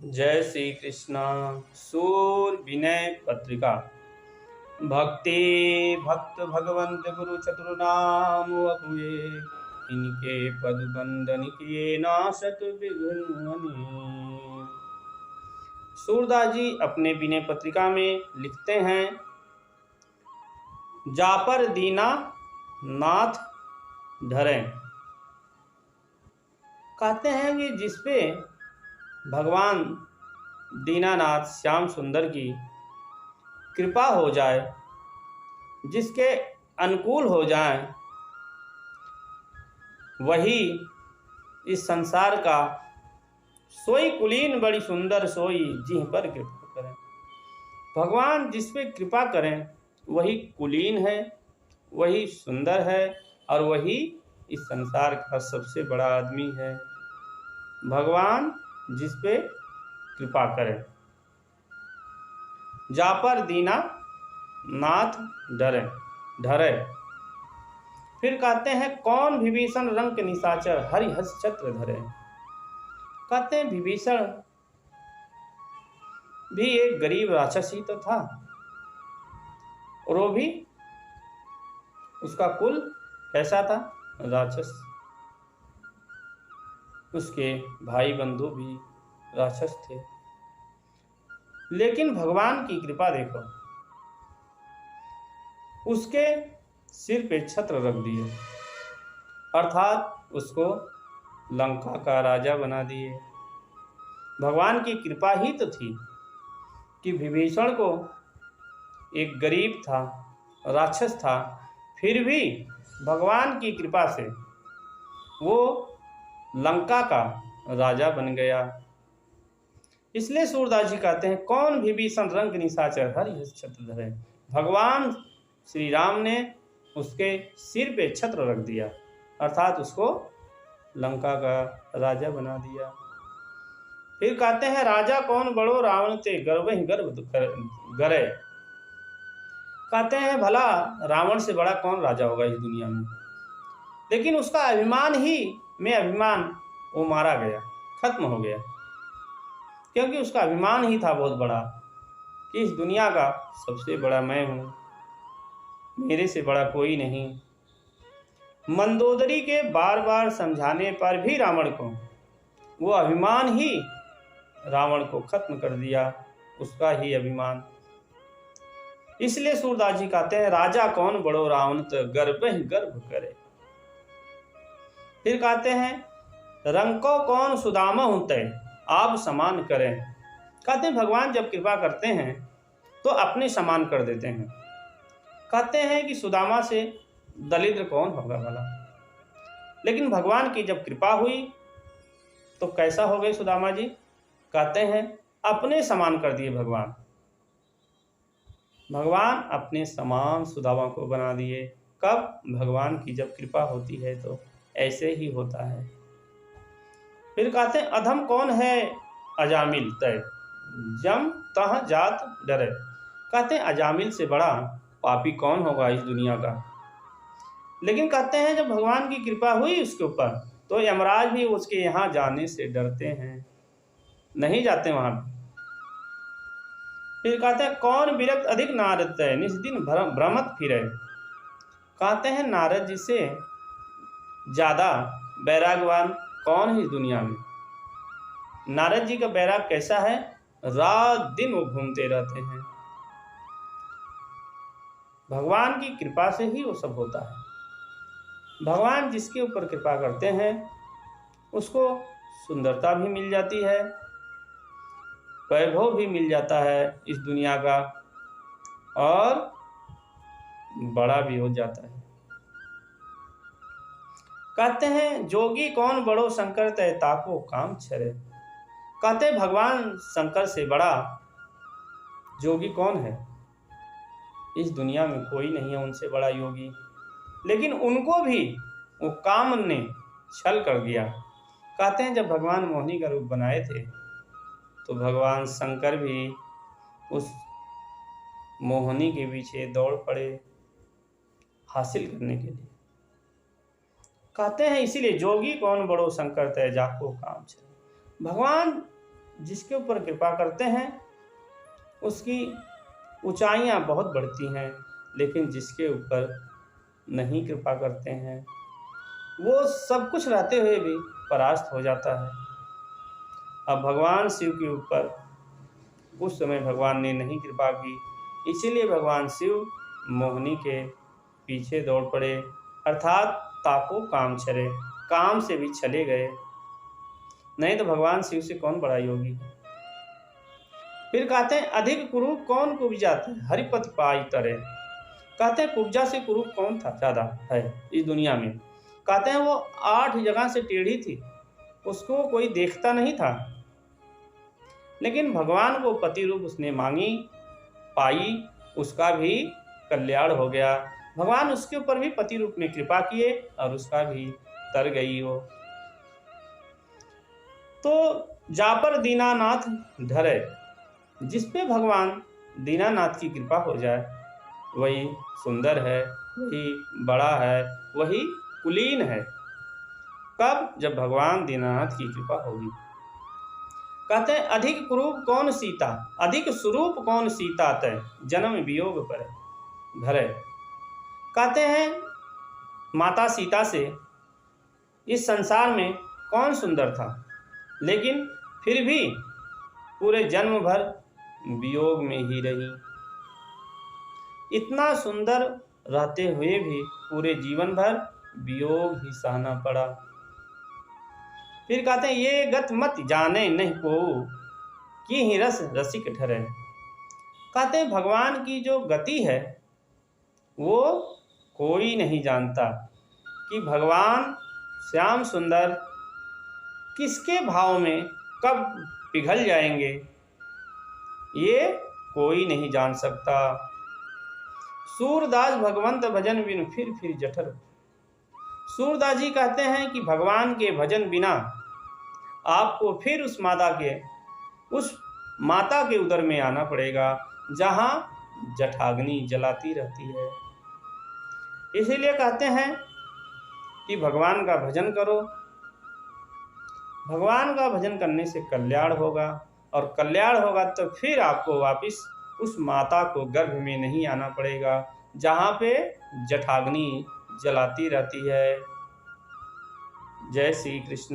जय श्री कृष्णा। सूर विनय पत्रिका। भक्ति भक्त भगवंत गुरु चतुर्नाम अपुए, इनके पद बंदन किए नासत विघ्न। सूरदास जी अपने विनय पत्रिका में लिखते हैं, जापर दीना नाथ धरे। कहते हैं कि जिसपे भगवान दीनानाथ श्याम सुंदर की कृपा हो जाए, जिसके अनुकूल हो जाए, वही इस संसार का सोई कुलीन बड़ी सुंदर सोई जिह पर कृपा करें। भगवान जिस पे कृपा करें वही कुलीन है, वही सुंदर है और वही इस संसार का सबसे बड़ा आदमी है। भगवान जिस पे कृपा करें। जापर दीना नाथ डरे ढरे। फिर कहते हैं, कौन विभीषण रंग निशाचर हरिहस छत्र धरे। कहते हैं विभीषण भी एक गरीब राक्षस ही तो था, और वो भी उसका कुल कैसा था, राक्षस। उसके भाई बंधु भी राक्षस थे, लेकिन भगवान की कृपा देखो, उसके सिर पे छत्र रख दिए, अर्थात उसको लंका का राजा बना दिए। भगवान की कृपा ही तो थी कि विभीषण को, एक गरीब था, राक्षस था, फिर भी भगवान की कृपा से वो लंका का राजा बन गया। इसलिए सूरदास जी कहते हैं, कौन विभीषण रंग निशाचर हरिहस छत्र धरे। भगवान श्री राम ने उसके सिर पे छत्र रख दिया, अर्थात उसको लंका का राजा बना दिया। फिर कहते हैं, राजा कौन बड़ो रावण ते गर्वहि गर्व गरे। कहते हैं भला रावण से बड़ा कौन राजा होगा इस दुनिया में, लेकिन उसका अभिमान ही में अभिमान वो मारा गया, खत्म हो गया, क्योंकि उसका अभिमान ही था बहुत बड़ा कि इस दुनिया का सबसे बड़ा मैं हूँ, मेरे से बड़ा कोई नहीं। मंदोदरी के बार बार समझाने पर भी रावण को, वो अभिमान ही रावण को खत्म कर दिया, उसका ही अभिमान। इसलिए सूरदास जी कहते हैं, राजा कौन बड़ो रावण तो गर्व ही गर्व करे। फिर कहते हैं, रंको कौन सुदामा होते आप समान करें। कहते हैं भगवान जब कृपा करते हैं तो अपने समान कर देते हैं। कहते हैं कि सुदामा से दरिद्र कौन होगा भला, लेकिन भगवान की जब कृपा हुई तो कैसा हो गए सुदामा जी। कहते हैं अपने समान कर दिए भगवान। भगवान अपने समान सुदामा को बना दिए। कब? भगवान की जब कृपा होती है तो ऐसे ही होता है। फिर कहते हैं, अधम कौन है अजामिल तय जम तह जात डरे। कहते हैं अजामिल से बड़ा पापी कौन होगा इस दुनिया का। लेकिन कहते हैं जब भगवान की कृपा हुई उसके ऊपर तो यमराज भी उसके यहाँ जाने से डरते हैं, नहीं जाते वहां। फिर कहते हैं, कौन विरक्त अधिक नारद है निस दिन भ्रमत फिरे। कहते हैं नारद जी से ज्यादा बैरागवान कौन है इस दुनिया में। नारद जी का बैराग कैसा है, रात दिन वो घूमते रहते हैं। भगवान की कृपा से ही वो सब होता है। भगवान जिसके ऊपर कृपा करते हैं उसको सुंदरता भी मिल जाती है, वैभव भी मिल जाता है इस दुनिया का, और बड़ा भी हो जाता है। कहते हैं, जोगी कौन बड़ो शंकर तय ताको काम छरे। कहते हैं भगवान शंकर से बड़ा जोगी कौन है, इस दुनिया में कोई नहीं है उनसे बड़ा योगी। लेकिन उनको भी वो काम ने छल कर दिया। कहते हैं जब भगवान मोहिनी का रूप बनाए थे तो भगवान शंकर भी उस मोहिनी के पीछे दौड़ पड़े हासिल करने के लिए। कहते हैं इसीलिए जोगी कौन बड़ो शंकर तय जाको काम छे। भगवान जिसके ऊपर कृपा करते हैं उसकी ऊंचाइयां बहुत बढ़ती हैं, लेकिन जिसके ऊपर नहीं कृपा करते हैं वो सब कुछ रहते हुए भी परास्त हो जाता है। अब भगवान शिव के ऊपर उस समय भगवान ने नहीं कृपा की, इसीलिए भगवान शिव मोहिनी के पीछे दौड़ पड़े, अर्थात ताको काम छरे, काम से भी चले गए, नहीं तो भगवान शिव से कौन बड़ा योगी है। फिर कहते हैं अधिक कुरूप कौन कुब्जाते हरिपति पाई तरे। कहते हैं कुब्जा से कुरूप कौन था ज्यादा है इस दुनिया में। कहते हैं वो 8 जगह से टेढ़ी थी, उसको कोई देखता नहीं था, लेकिन भगवान को पति रूप उसने मांगी, पाई, उसका भी कल्याण हो गया। भगवान उसके ऊपर भी पति रूप में कृपा किए और उसका भी तर गई वो। तो जापर दीनानाथ धरे, जिस पे भगवान दीनानाथ की कृपा हो जाए वही सुंदर है, वही बड़ा है, वही कुलीन है। कब? जब भगवान दीनानाथ की कृपा होगी। कहते हैं अधिक कुरूप कौन सीता, अधिक स्वरूप कौन सीता तय, जन्म वियोग पर धरे। कहते हैं माता सीता से इस संसार में कौन सुंदर था, लेकिन फिर भी पूरे जन्म भर वियोग में ही रही। इतना सुंदर रहते हुए भी पूरे जीवन भर वियोग ही सहना पड़ा। फिर कहते हैं ये गत मत जाने नहीं को कि ही रस रसिक ठहरे। कहते हैं भगवान की जो गति है वो कोई नहीं जानता कि भगवान श्याम सुंदर किसके भाव में कब पिघल जाएंगे, ये कोई नहीं जान सकता। सूरदास भगवंत भजन बिन फिर जठर। सूरदास जी कहते हैं कि भगवान के भजन बिना आपको फिर उस माता के उदर में आना पड़ेगा जहां जठाग्नि जलाती रहती है। इसीलिए कहते हैं कि भगवान का भजन करो, भगवान का भजन करने से कल्याण होगा, और कल्याण होगा तो फिर आपको वापस उस माता को गर्भ में नहीं आना पड़ेगा जहाँ पे जठाग्नि जलाती रहती है। जय श्री कृष्ण।